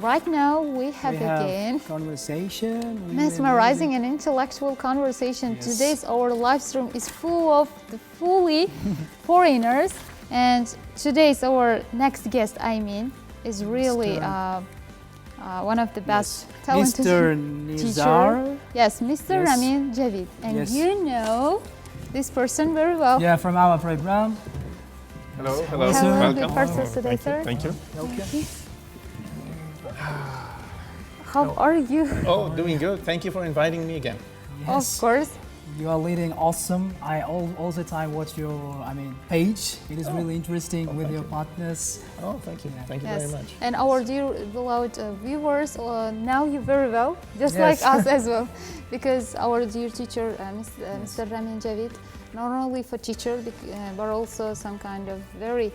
Right now we have again conversation, mesmerizing and intellectual conversation. Yes. Today's our live stream is full of the fully foreigners, and today's our next guest, is really one of the best talented Mr. Nizar. teacher. Yes, Mr. Yes. Rameen Javid, and Yes. you know this person very well. Yeah, from our program. Hello, Hello, welcome. good person today, sir. Thank you. Okay. How are you? Oh, doing good. Thank you for inviting me again. Of course. You are leading awesome. I all the time watch your page. It is really interesting with your partners. Oh, thank you. Thank you very much. And our dear beloved viewers know you very well, just Yes. like us as well, because our dear teacher, Mr. Rameen Javid, not only for teacher, but also some kind of very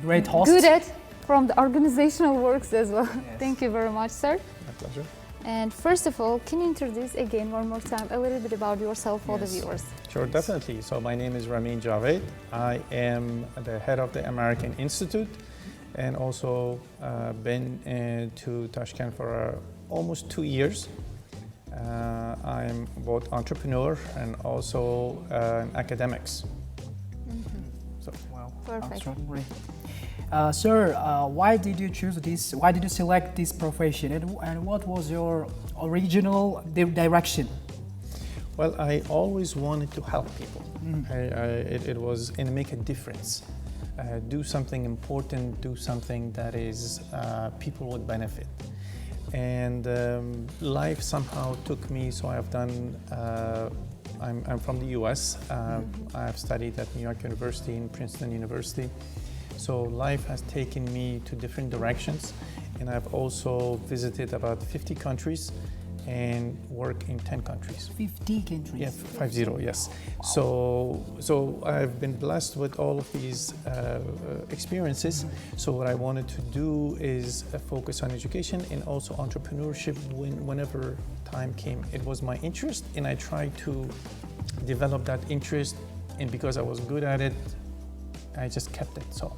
Great host. good at from the organizational works as well. Yes. Thank you very much, sir. My pleasure. And first of all, can you introduce again one more time a little bit about yourself for the viewers? Sure, definitely. So my name is Rameen Javid. I am the head of the American Institute and also been to Tashkent for almost 2 years. I'm both entrepreneur and also an academics. So, Wow, Perfect. extraordinary. Sir, why did you choose this? Why did you select this profession? And what was your original direction? well, I always wanted to help people. It was and make a difference. Do something important, do something that is people would benefit. And life somehow took me, so I've done, I'm from the US. I've studied at New York University and Princeton University. So life has taken me to different directions, and I've also visited about 50 countries and work in 10 countries. 50 countries. Yeah, 50, yes. So I've been blessed with all of these experiences. So what I wanted to do is focus on education and also entrepreneurship whenever time came. It was my interest, and I tried to develop that interest, and because I was good at it, I just kept it. So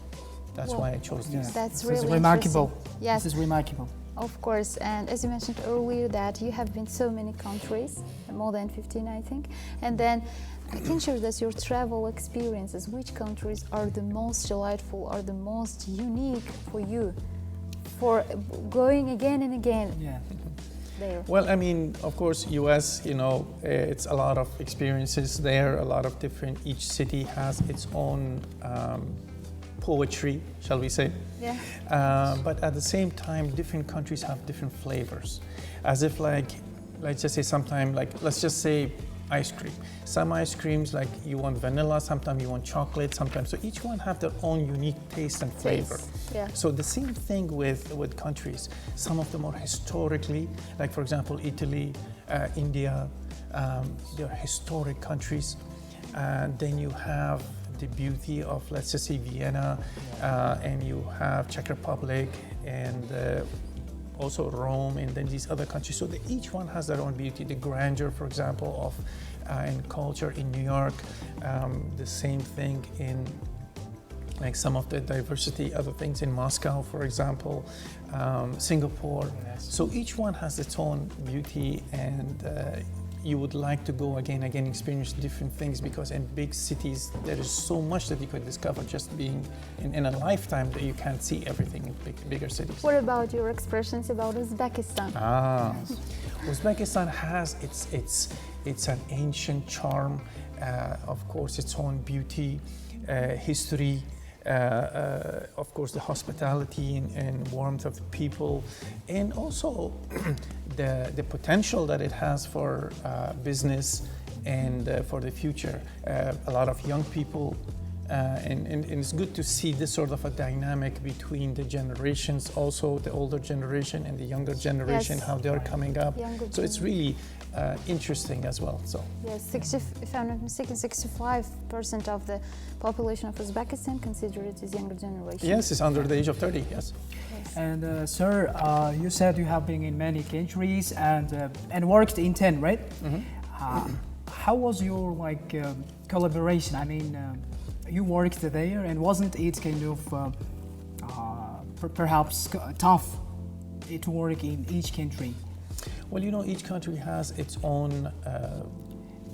that's why I chose this. That's This really is remarkable. interesting. Yes. This is remarkable. Of course, and as you mentioned earlier that you have been so many countries, more than 15 I think, and then can you share us your travel experiences? Which countries are the most delightful, or the most unique for you, for going again and again Yeah. there? Well, I mean, of course, US, it's a lot of experiences there, a lot of different, each city has its own poetry, shall we say. Yeah. But at the same time, different countries have different flavors. As if let's just say sometime, let's just say ice cream. Some ice creams, like you want vanilla, sometimes you want chocolate, sometimes. So each one have their own unique taste and flavor. Yeah. So the same thing with countries. Some of them are historically, like for example, Italy, India, they're historic countries. And then you have the beauty of, let's just say, Vienna, and you have Czech Republic, and also Rome, and then these other countries. So each one has their own beauty. The grandeur, for example, of and culture in New York. The same thing in like some of the diversity, other things in Moscow, for example, Singapore. Yes. So each one has its own beauty, and you would like to go again, experience different things, because in big cities there is so much that you could discover just being in a lifetime, that you can't see everything in bigger cities. What about your expressions about Uzbekistan? Uzbekistan has it's an ancient charm, of course, its own beauty, history. Of course, the hospitality and warmth of the people, and also the potential that it has for business and for the future. A lot of young people, and it's good to see this sort of a dynamic between the generations, also the older generation and the younger generation, Yes. how they're coming up. Younger So it's really interesting as well. So. Yes, if I'm not mistaken, 65% of the population of Uzbekistan consider it as younger generation. Yes, it's under the age of 30, yes. And sir, you said you have been in many countries and worked in 10, right? How was your collaboration? I mean, you worked there, and wasn't it kind of perhaps tough to work in each country? Well, you know, each country has its own.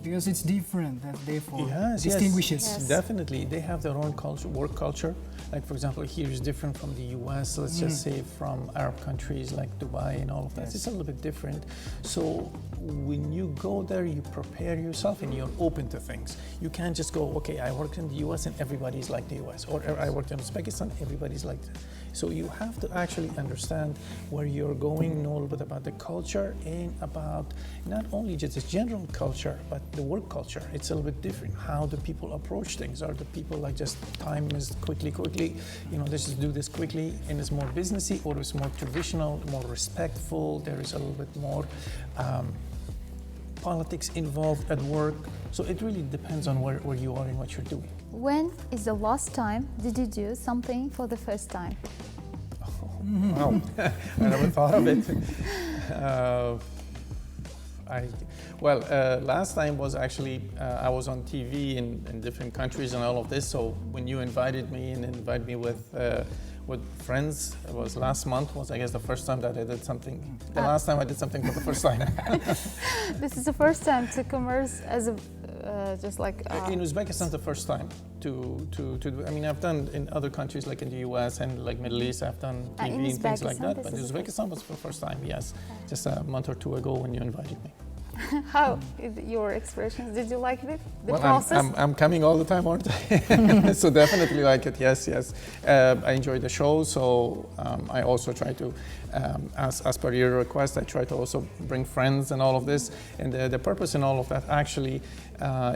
Because it's different, that therefore Yes, distinguishes. Yes. Definitely, they have their own culture, work culture. Like for example, here is different from the U.S. Let's just say from Arab countries like Dubai and all of that. Yes. It's a little bit different. So when you go there, you prepare yourself and you're open to things. You can't just go, okay, I worked in the U.S. and everybody's like the U.S. Or I worked in Uzbekistan, everybody's like that. So you have to actually understand where you're going, know a little bit about the culture and about not only just the general culture, but the work culture. It's a little bit different. How do people approach things? Are the people like just time is quickly, you know, let's just do this quickly, and it's more businessy, or it's more traditional, more respectful? There is a little bit more politics involved at work. So it really depends on where you are and what you're doing. When is the last time did you do something for the first time? Wow, I never thought of it. Last time was actually I was on TV in different countries and all of this. So when you invited me and invited me with friends, it was last month. Was I guess the first time that I did something. The last time I did something for the first time. This is the first time to commerce as a just like in Uzbekistan, the first time to do. I mean, I've done in other countries like in the U.S. and like Middle East. I've done TV and things like that. But Uzbekistan was for the first time. Yes, just a month or two ago when you invited me. How is your expressions? Did you like it? The well, process? I'm coming all the time, aren't I? So definitely like it. Yes. I enjoy the show. So I also try to, as per your request, I try to also bring friends and all of this. And the purpose in all of that actually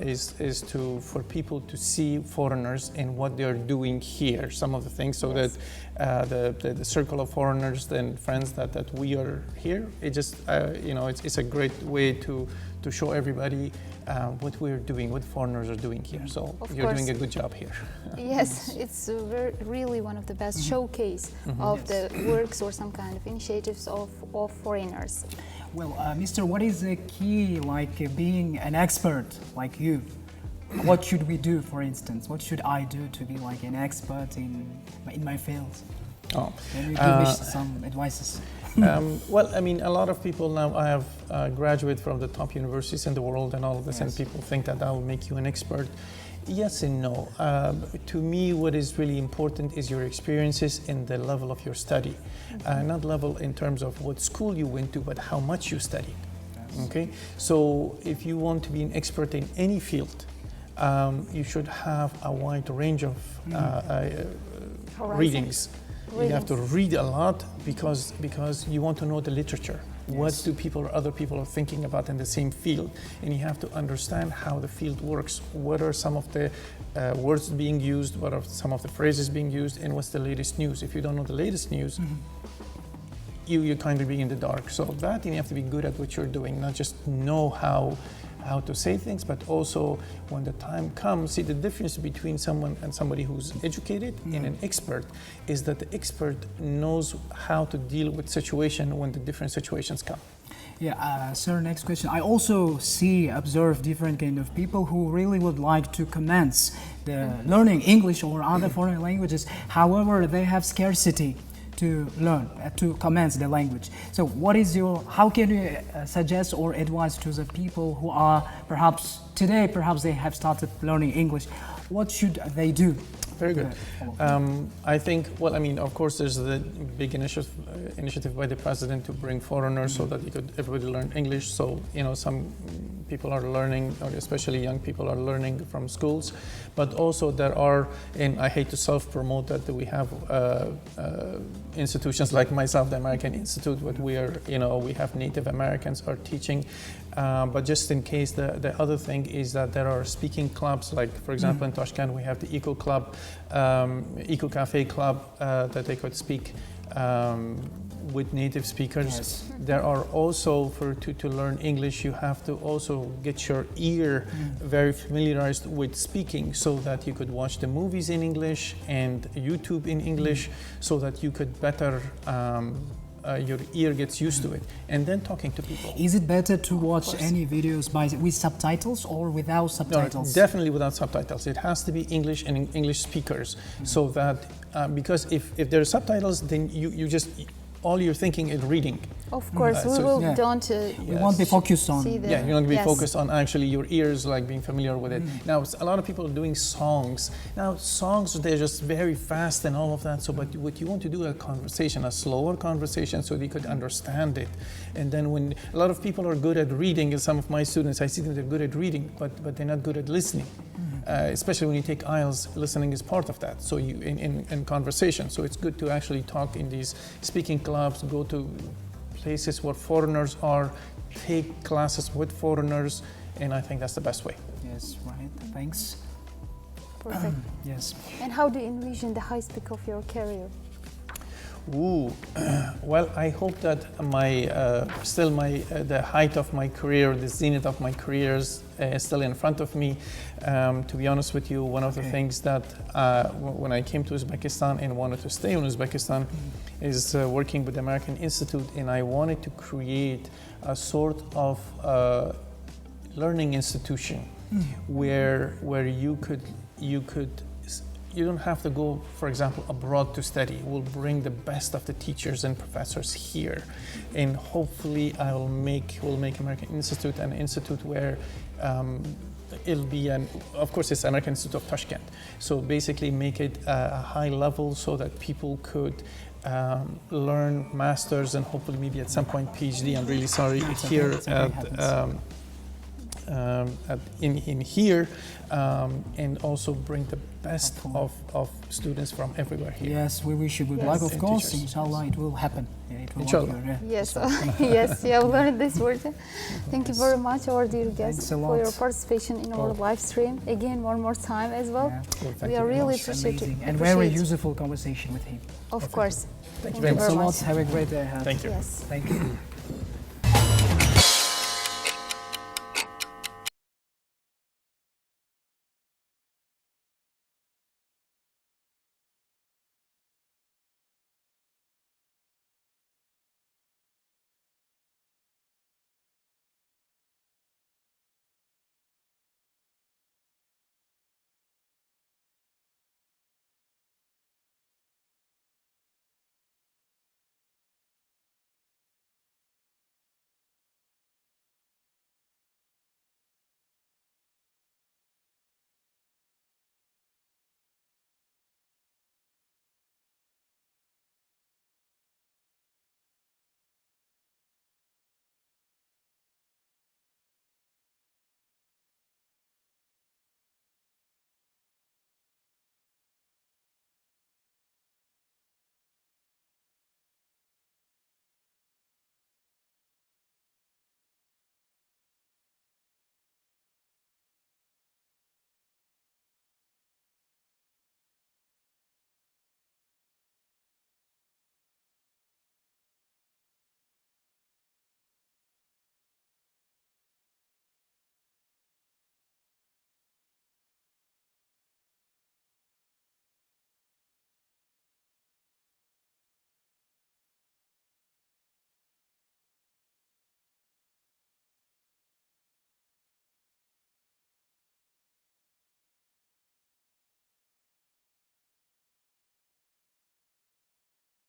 is for people to see foreigners and what they're doing here. Some of the things, so Yes. that the circle of foreigners and friends that we are here. It just it's a great way to show everybody what we're doing, what foreigners are doing here. So Of you're course. doing a good job here. Yes, it's really one of the best showcase of the works or some kind of initiatives of foreigners. Well, Mr. What is the key, like being an expert like you? What should we do, for instance? What should I do to be like an expert in my field? Oh. Can you give me some advices? Well, I mean, a lot of people now, I have graduated from the top universities in the world and all of this, and people think that will make you an expert. Yes and no. To me, what is really important is your experiences in the level of your study. Not level in terms of what school you went to, but how much you studied. Okay? So if you want to be an expert in any field, you should have a wide range of readings. You have to read a lot because you want to know the literature. Yes. What do other people are thinking about in the same field? And you have to understand how the field works. What are some of the words being used? What are some of the phrases being used? And what's the latest news? If you don't know the latest news, you kind of be in the dark. So that you have to be good at what you're doing, not just know how to say things, but also when the time comes, see the difference between someone and somebody who's educated and an expert is that the expert knows how to deal with situation when the different situations come. Yeah, sir, next question. I also observe different kind of people who really would like to commence the learning English or other foreign languages. However, they have scarcity to learn, to commence the language. So how can you suggest or advise to the people who are perhaps they have started learning English? What should they do? Very good. I think, well, I mean, of course, there's the big initiative by the president to bring foreigners so that everybody learn English. So, some people are learning, or especially young people are learning from schools. But also there are, and I hate to self-promote that we have institutions like myself, the American Institute, but we have Native Americans are teaching. But just in case, the other thing is that there are speaking clubs, like for example in Tashkent we have the Eco Club, Eco Cafe Club, that they could speak with native speakers. Yes. There are also, to learn English, you have to also get your ear very familiarized with speaking, so that you could watch the movies in English and YouTube in English, so that you could better your ear gets used to it, and then talking to people. Is it better to watch any videos with subtitles or without subtitles? No, definitely without subtitles. It has to be English and English speakers, so that because if there are subtitles, then you just all you're thinking is reading. Of course, we so- will Yeah. don't We won't be focused on. see the Yeah, you're going to be yes. focused on actually your ears, like being familiar with it. Now, a lot of people are doing songs. Now, songs, they're just very fast and all of that. So, but what you want to do a conversation, a slower conversation, so they could understand it. And then when a lot of people are good at reading, and some of my students, I see them, they're good at reading, but they're not good at listening. Especially when you take IELTS, listening is part of that. So you in conversation. So it's good to actually talk in these speaking clubs, go to places where foreigners are, take classes with foreigners, and I think that's the best way. Yes, right. Thanks. Perfect. Yes. And how do you envision the high peak of your career? Ooh, well, I hope that the height of my career, the zenith of my career is still in front of me. To be honest with you, one of the things that when I came to Uzbekistan and wanted to stay in Uzbekistan is working with the American Institute, and I wanted to create a sort of learning institution where you don't have to go, for example, abroad to study. We'll bring the best of the teachers and professors here, and hopefully we'll make American Institute an institute where it'll be of course it's American Institute of Tashkent. So basically make it a high level so that people could learn masters and hopefully maybe at some point PhD. I'm really sorry here in here, and also bring the best of students from everywhere here. Yes, we wish you good Yes. luck. Of And course, teachers. inshallah, it will happen. Yeah, it will Inshallah. occur, yeah. Yes, yes, yeah, we learned this word. Thank you very much, our dear guests, Thanks a for your lot. participation in our live stream. Again, one more time as well. Yeah. Well, thank We you are very really much. appreciative. Amazing. And very useful conversation with him. Of course. Thank you very Thanks much. a lot. much. Have a great day. Thank you. Yes. Thank you.